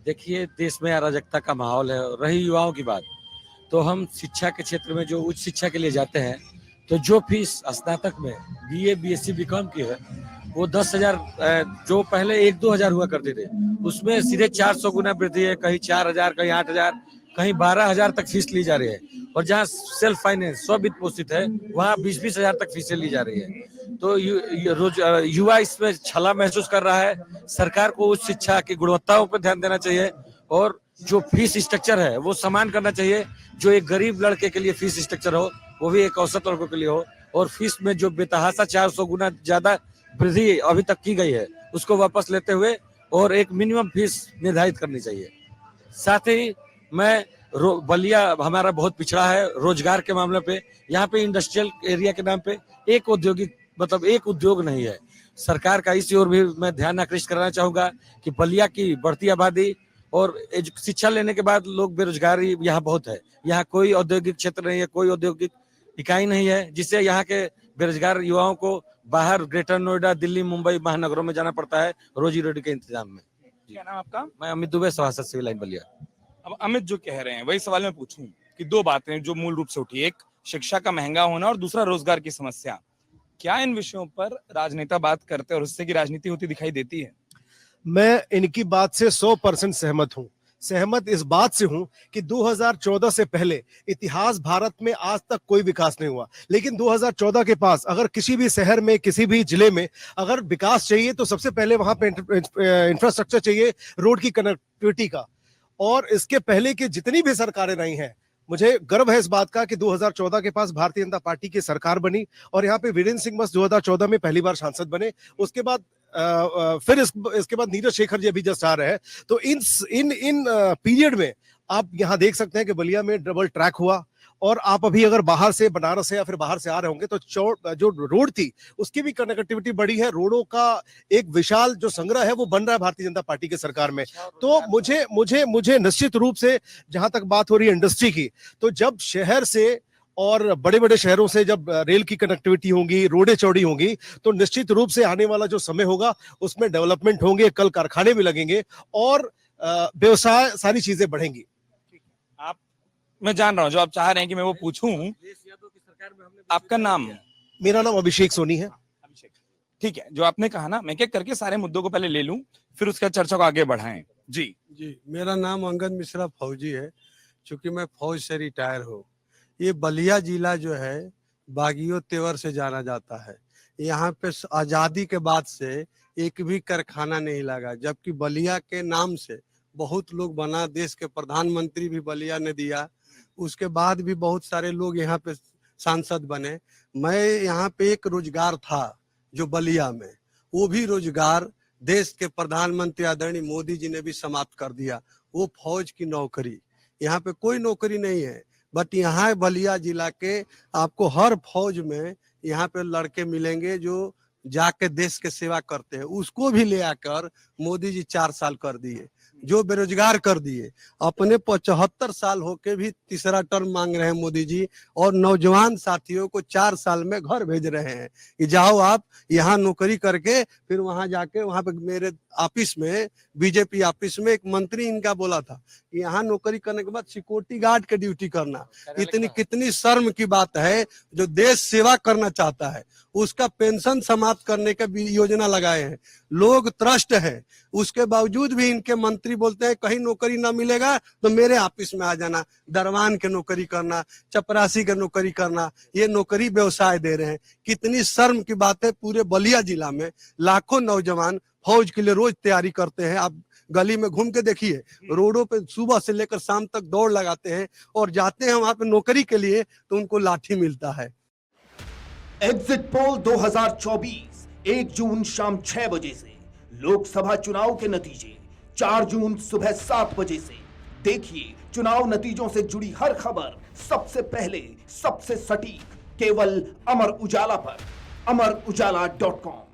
देखिए, देश में अराजकता का माहौल है। रही युवाओं की बात, तो हम शिक्षा के क्षेत्र में जो उच्च शिक्षा के लिए जाते हैं, तो जो फीस स्नातक में बीए, बीएससी, बीकॉम की है, वो 10,000 जो पहले 1-2 हजार हुआ करते थे, उसमें सीधे 400 गुना वृद्धि है। कहीं 4,000, कहीं 8,000, कहीं 12,000 तक फीस ली जा रही है। और जहाँ सेल्फ फाइनेंस, स्ववित्त पोषित है, वहाँ 20-20 हजार तक फीसें ली जा रही है। तो युवा इसमें छला महसूस कर रहा है। सरकार को उच्च शिक्षा की गुणवत्ताओं पर ध्यान देना चाहिए और जो फीस स्ट्रक्चर है वो समान करना चाहिए। जो एक गरीब लड़के के लिए फीस स्ट्रक्चर हो, वो भी एक औसत लड़कों के लिए हो। और फीस में जो बेतहाशा 400 गुना ज्यादा वृद्धि अभी तक की गई है, उसको वापस लेते हुए और एक मिनिमम फीस निर्धारित करनी चाहिए। साथ ही मैं बलिया हमारा बहुत पिछड़ा है रोजगार के मामले पे। यहाँ पे इंडस्ट्रियल एरिया के नाम पे एक औद्योगिक एक उद्योग नहीं है। सरकार का इस ओर भी मैं ध्यान आकृष्ट कराना चाहूंगा कि बलिया की बढ़ती आबादी और शिक्षा लेने के बाद लोग बेरोजगारी यहाँ बहुत है। यहाँ कोई औद्योगिक क्षेत्र नहीं है, कोई औद्योगिक इकाई नहीं है, जिससे यहाँ के बेरोजगार युवाओं को बाहर ग्रेटर नोएडा, दिल्ली, मुंबई महानगरों में जाना पड़ता है रोजी रोटी के इंतजाम में। क्या नाम आपका? मैं अमित दुबे, सभासद सिविल लाइन बलिया। अब अमित जो कह रहे हैं वही सवाल मैं पूछूं कि दो बातें जो मूल रूप से उठी, एक शिक्षा का महंगा होना और दूसरा रोजगार की समस्या। क्या इन विषयों पर राजनेता बात करते हैं और उससे की राजनीति होती दिखाई देती है? मैं इनकी बात से 100% सहमत हूं। सहमत इस बात से हूं कि 2014 से पहले इतिहास भारत में आज तक कोई विकास नहीं हुआ, लेकिन 2014 के पास अगर किसी भी शहर में, किसी भी जिले में अगर विकास चाहिए तो सबसे पहले वहां पे इंफ्रास्ट्रक्चर चाहिए, रोड की कनेक्टिविटी का। और इसके पहले की जितनी भी सरकारें रही हैं, मुझे गर्व है इस बात का कि 2014 के पास भारतीय जनता पार्टी की सरकार बनी और यहाँ पे वीरेंद्र सिंह बस 2014 में पहली बार सांसद बने। उसके बाद फिर इसके बाद नीरज शेखर जी अभी जस्ट आ रहे हैं। तो इन पीरियड में आप यहाँ देख सकते हैं कि बलिया में डबल ट्रैक हुआ। और आप अभी अगर बाहर से बनारस से या फिर बाहर से आ रहे होंगे तो जो रोड थी उसकी भी कनेक्टिविटी बढ़ी है। रोडों का एक विशाल जो संग्रह है वो बन रहा है भारतीय जनता पार्टी की सरकार में। तो मुझे निश्चित रूप से, जहां तक बात हो रही है इंडस्ट्री की, तो जब शहर से और बड़े बड़े शहरों से जब रेल की कनेक्टिविटी होगी, रोडें चौड़ी होंगी, तो निश्चित रूप से आने वाला जो समय होगा उसमें डेवलपमेंट होंगे, कल कारखाने भी लगेंगे और व्यवसाय, सारी चीजें बढ़ेंगी। आप, मैं जान रहा हूं जो आप चाह रहे हैं कि मैं वो पूछूं। आपका नाम? मेरा नाम अभिषेक सोनी है। अभिषेक, ठीक है। जो आपने कहा ना, मैं क्या करके सारे मुद्दों को पहले ले लूं, फिर उसका चर्चा को आगे बढ़ाएं। जी जी, मेरा नाम अंगद मिश्रा फौजी है। चूंकि मैं फौज से रिटायर हूँ। ये बलिया जिला जो है बागियों तेवर से जाना जाता है। यहाँ पे आज़ादी के बाद से एक भी कारखाना नहीं लगा, जबकि बलिया के नाम से बहुत लोग बना। देश के प्रधानमंत्री भी बलिया ने दिया, उसके बाद भी बहुत सारे लोग यहाँ पे सांसद बने। मैं यहाँ पे एक रोजगार था जो बलिया में, वो भी रोजगार देश के प्रधानमंत्री आदरणीय मोदी जी ने भी समाप्त कर दिया। वो फौज की नौकरी, यहाँ पे कोई नौकरी नहीं है। बट यहाँ बलिया जिला के आपको हर फौज में यहाँ पे लड़के मिलेंगे जो जाके देश के सेवा करते हैं। उसको भी ले आकर मोदी जी 4 साल कर दिए, जो बेरोजगार कर दिए। अपने 75 साल होके भी तीसरा टर्म मांग रहे हैं मोदी जी, और नौजवान साथियों को 4 साल में घर भेज रहे हैं कि जाओ आप यहाँ नौकरी करके फिर वहां जाके, वहां पे मेरे ऑफिस में, बीजेपी ऑफिस में एक मंत्री इनका बोला था कि यहाँ नौकरी करने के बाद सिक्योरिटी गार्ड के ड्यूटी करना। कितनी शर्म की बात है। जो देश सेवा करना चाहता है उसका पेंशन समाप्त करने का भी योजना लगाए हैं। लोग त्रस्त है, उसके बावजूद भी इनके मंत्री बोलते हैं कहीं नौकरी ना मिलेगा तो मेरे ऑफिस में आ जाना, दरवान के नौकरी करना, चपरासी के नौकरी करना, ये नौकरी व्यवसाय दे रहे हैं। कितनी शर्म की बात है। पूरे बलिया जिला में लाखों नौजवान फौज के लिए रोज तैयारी करते हैं। आप गली में घूम के देखिए, रोडों पे सुबह से लेकर शाम तक दौड़ लगाते हैं और जाते हैं वहां पे नौकरी के लिए तो उनको लाठी मिलता है। एग्जिट पोल 2024, 1 जून शाम 6 बजे से। लोकसभा चुनाव के नतीजे 4 जून सुबह 7 बजे से। देखिए चुनाव नतीजों से जुड़ी हर खबर सबसे पहले, सबसे सटीक, केवल अमर उजाला पर। अमरउजाला.com।